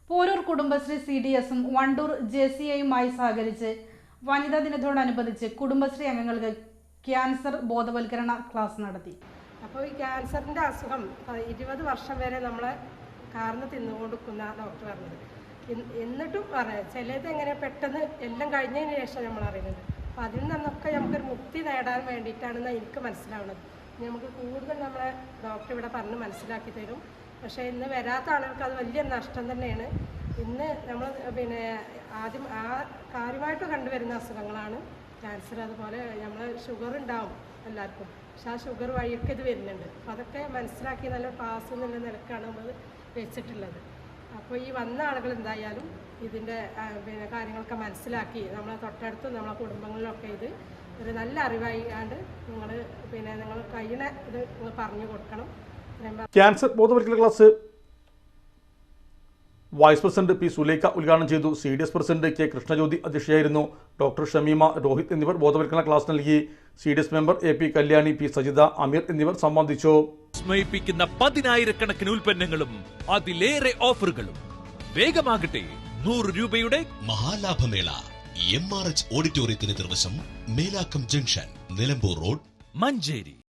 പോരൂർ കുടുംബശ്രീ CDSും വണ്ടൂർ JCIയുമായി സഹകരിച്ച് വനിതാ ദിനത്തോടനുബന്ധിച്ച് കുടുംബശ്രീ അംഗങ്ങൾക്ക് ക്യാൻസർ ബോധവൽക്കരണ ക്ലാസ് നടത്തി. അപ്പോൾ ഈ ക്യാൻസറിൻ്റെ അസുഖം 20 വർഷം വരെ നമ്മളെ കാർന്ന് തിന്നുകൊണ്ടിരിക്കുന്ന ഡോക്ടർ പറഞ്ഞത്. എന്നിട്ടും പറയാം ചിലത് എങ്ങനെ പെട്ടെന്ന് എല്ലാം കഴിഞ്ഞതിന് ശേഷം നമ്മൾ അറിയുന്നത്. അപ്പോൾ അതിൽ നിന്നൊക്കെ നമുക്കൊരു മുക്തി നേടാൻ വേണ്ടിയിട്ടാണെന്ന് എനിക്ക് മനസ്സിലാവുന്നത്. നമുക്ക് കൂടുതൽ നമ്മളെ ഡോക്ടർ ഇവിടെ പറഞ്ഞ് മനസ്സിലാക്കി തരും. പക്ഷേ ഇന്ന് വരാത്ത ആളുകൾക്ക് അത് വലിയ നഷ്ടം തന്നെയാണ്. ഇന്ന് നമ്മൾ ആദ്യം കാര്യമായിട്ട് കണ്ടുവരുന്ന അസുഖങ്ങളാണ് ക്യാൻസർ. അതുപോലെ നമ്മൾ ഷുഗർ ഉണ്ടാവും എല്ലാവർക്കും, പക്ഷെ ആ ഷുഗർ വഴിയൊക്കെ ഇത് വരുന്നുണ്ട്. അപ്പോൾ അതൊക്കെ മനസ്സിലാക്കി നല്ല ക്ലാസ് എന്നുള്ള നിലക്കാണ് നമ്മൾ വെച്ചിട്ടുള്ളത്. അപ്പോൾ ഈ വന്ന ആളുകൾ എന്തായാലും ഇതിൻ്റെ കാര്യങ്ങളൊക്കെ മനസ്സിലാക്കി നമ്മളെ തൊട്ടടുത്തും നമ്മളെ കുടുംബങ്ങളിലൊക്കെ ഇത് ഒരു നല്ല അറിവായിക്കാണ്ട് നിങ്ങൾ കഴിയണ ഇത് നിങ്ങൾ പറഞ്ഞു കൊടുക്കണം. ക്യാൻസർ ബോധവൽക്കരണ class vice president P. Sulaikha ഉദ്ഘാടനം ചെയ്തു. CDS president K. കൃഷ്ണജ്യോതി അധ്യക്ഷയായിരുന്നു. ഡോക്ടർ ഷമീമ, രോഹിത് എന്നിവർ ബോധവൽക്കരണ ക്ലാസ് നൽകി. CDS member AP Kalyani, P. Sajitha, Ameer എന്നിവർ സംബന്ധിച്ചു. വിസ്മയിപ്പിക്കുന്ന 10,000-കണക്കിന് ഉൽപ്പന്നങ്ങളും അതിലേറെ ഓഫറുകളും. വേഗമാകട്ടെ, 100 രൂപയുടെ മഹാലാഭമേള MRH ഓഡിറ്റോറിയത്തിന് നിർവശം, മേലാക്കം ജംഗ്ഷൻ, നിലമ്പൂർ റോഡ്, മഞ്ചേരി.